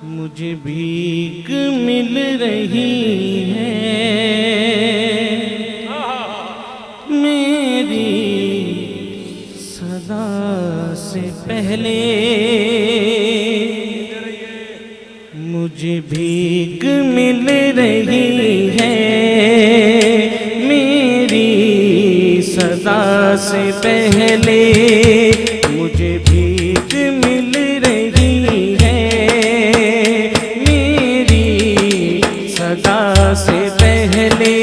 मुझे भीख मिल रही है मेरी सदा से पहले, मुझे भीख मिल रही है मेरी सदा से पहले, मुझे भीख मिल रही है मेरी सदा से पहले,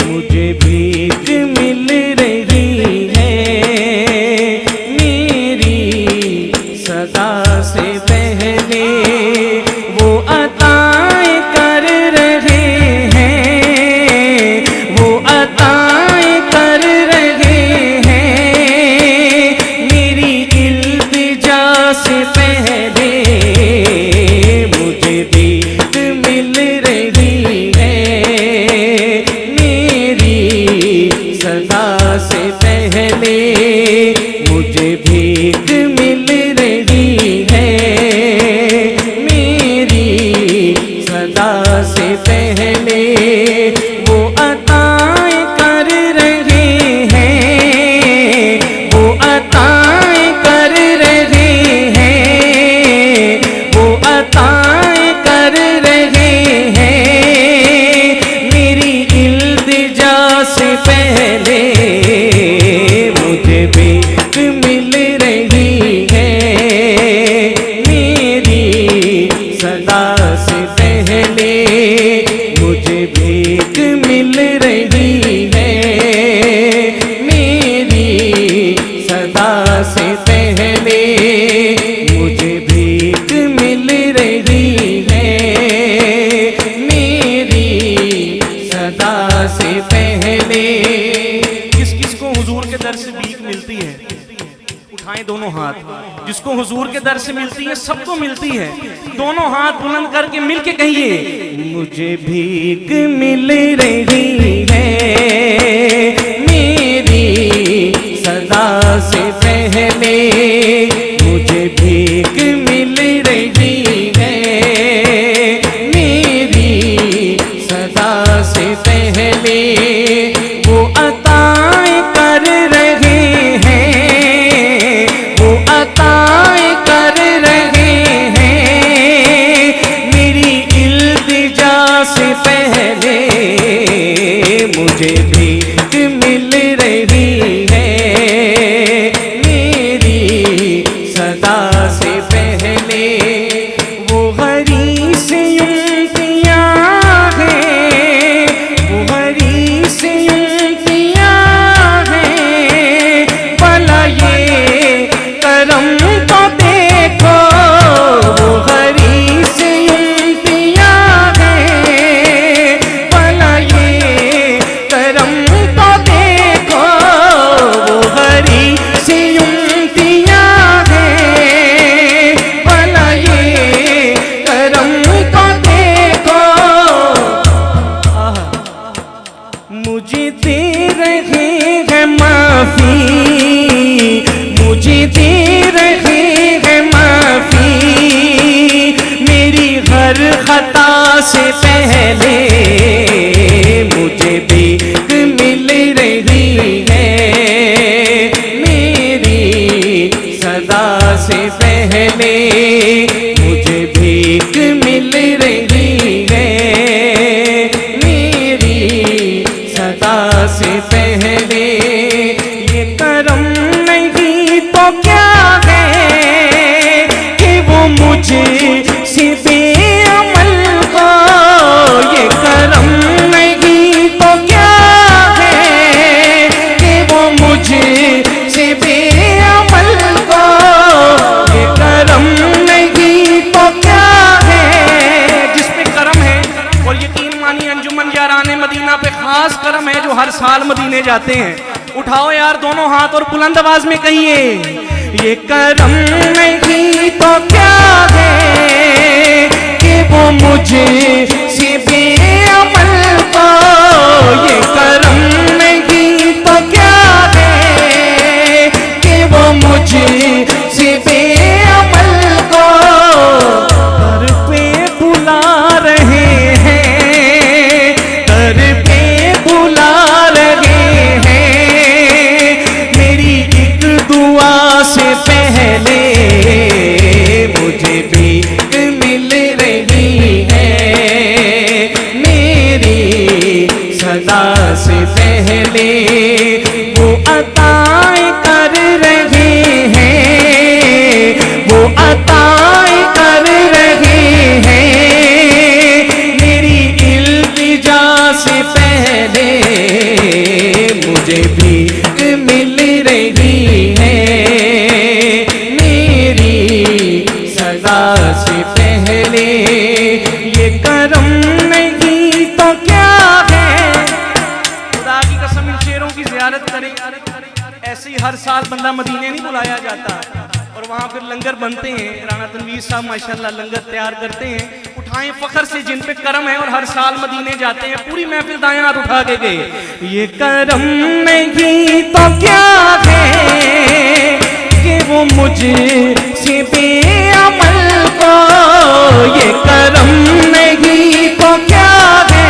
मुझे भीख मिल रही है मेरी सदा से पहले। वो अताएं कर रहे हैं, वो अताएं कर रहे हैं मेरी इल्तिजा से पहले, मुझे भीख मिल रही है मेरी सदा से पहले, मुझे भीख मिल रही है मेरी सदा से पहले। वो अताएं कर रहे हैं, वो अताएं कर रहे हैं, वो अताएं कर रहे हैं मेरी इल्तिजा से पहले, मुझे भीख मिल रही है मेरी सदा से पहले, मुझे भीख मिल रही है मेरी सदा से पहले, मुझे भीख मिल रही है मेरी सदा से पहले। किस किस को हुजूर के दर से भीख मिलती है? उठाएं दोनों हाथ। जिसको हुजूर के दर से मिलती है, सबको मिलती है। दोनों हाथ बुलंद करके मिलके कहिए, मुझे भीख मिल रही है मेरी सदा से पहले, मुझे भीख मिल रही है मेरी सदा से पहले। वो अताएं कर रहे हैं, वो अताएं कर रहे हैं मेरी इल्तिजा से पहले, मुझे भीख मिल रही है मेरी सदा से पहले। वो हरी से उम्तियां हैं, वो हरी से उम्तियां हैं, भला ये करम तो देखो। वो हरी से उम्तियां हैं, भला ये करम तो देखो। वो हरी से उम्तियां हैं, भला ये करम तो देखो। मुझे दे रहे हैं माफी, मुझे दे रहे हैं माफी मेरी हर खता से पहले, मुझे भीख मिल रही है मेरी सदा से पहले, मुझे भीख मिल रही है मेरी सदा से पहले। ये करम नहीं तो क्या है कि वो मुझे से बेअमल हो। ये करम नहीं तो क्या है कि वो मुझे से बेअमल हो। ये करम नहीं तो क्या है, जिसमें करम है। और यकीन मानिए अंजुमन याराने मदीना पे खास करम है जो हर साल मदीने जाते हैं। उठाओ यार दोनों हाथ और बुलंद आवाज में कहिए, ये करम नहीं तो क्या है कि वो मुझे से बेअमल हो। ये करम नहीं तो क्या है कि वो मुझे से बेअमल को भीख मिल रही है, मेरी सदा से पहले वो अताएं कर रहे हैं, वो अताएं कर रहे हैं, मेरी इल्तिजा से पहले मुझे भीख मिल रही है, मेरी सदा से पहले। ये करम नहीं तो क्या है, खुदा की कसम इन शेरों की ज़ियारत करें। ऐसे ही हर साल बंदा मदीने नहीं बुलाया जाता और वहाँ फिर लंगर बनते हैं। राणा तनवीर साहब माशाल्लाह लंगर तैयार करते हैं। उठाएं फख्र से जिन पे करम है और हर साल मदीने जाते हैं। पूरी महफिल दाएं हाथ उठा के गए। ये करम नहीं तो क्या है कि वो मुझसे बेअमल को, ये करम नहीं तो क्या है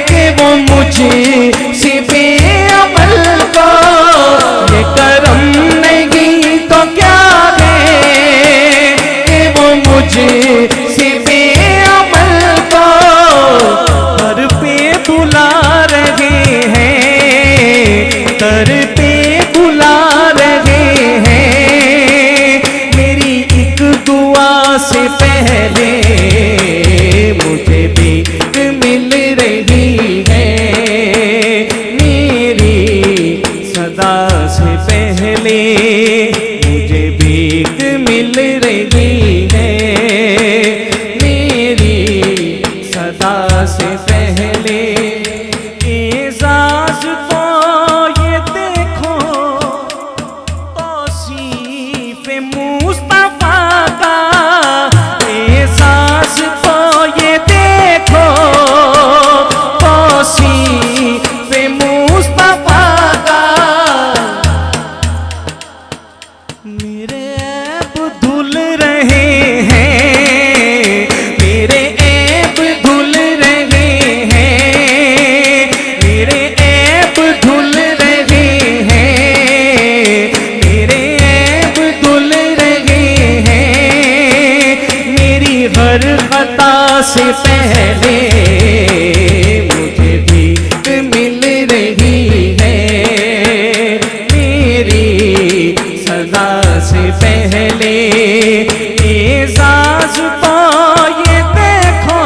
कि वो मुझसे बेअमल को, ये करम नहीं तो क्या है कि वो मुझसे बेअमल को दर पे बुला रहे हैं, दर पे बुला रहे हैं, मेरी एक दुआ से पहले मुझे भीख मिल रही है, मेरी सदा से पहले मुझे भीख मिल रही है, मेरी सदा से पहले। एजाज तो ये देखो तौसीफ मुस्तफा का, एजाज तो ये देखो तौसीफ मुस्तफा का, मेरे ऐब धुल रहे हैं, मेरे ऐब धुल रहे हैं, मेरे ऐब धुल रहे हैं, मेरे ऐब धुल रहे हैं, मेरी हर खता से पहले मुझे भीख मिल रही है, मेरी सदा से पहले। एजाज तो ये देखो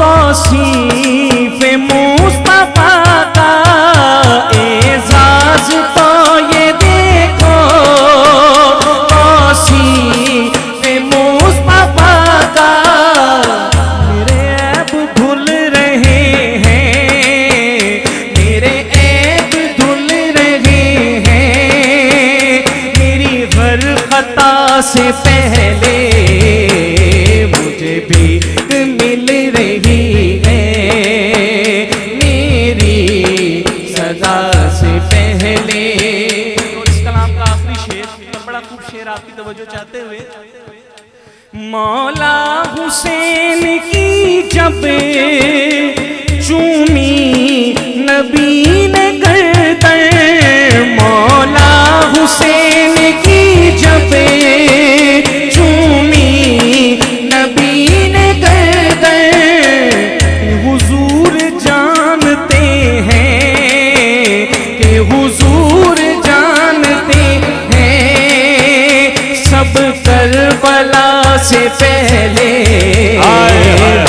तौसीफ मुस्तफा का, एजाज तो ये देखो तौसीफ मुस्तफा का, मेरे ऐब धुल रहे हैं, मेरे ऐब धुल रहे हैं, मेरी हर खता से पहले मुझे भीख मिल रही है, मेरी सदा से पहले। और इस कलाम का आखिरी शेर, बड़ा खूब शेर आपकी तवज्जो चाहते हुए, मौला हुसैन की जब चूमी नबी ने गर्दन, मौला हुसैन की जब चूमी नबी ने गर्दन, हुजूर जानते हैं कि हुजूर जानते हैं सब करबला से पहले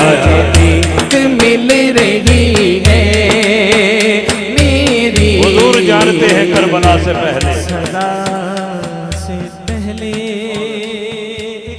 मुझे भीख मिल रही है, मेरी हुजूर जानते हैं करबला से पहले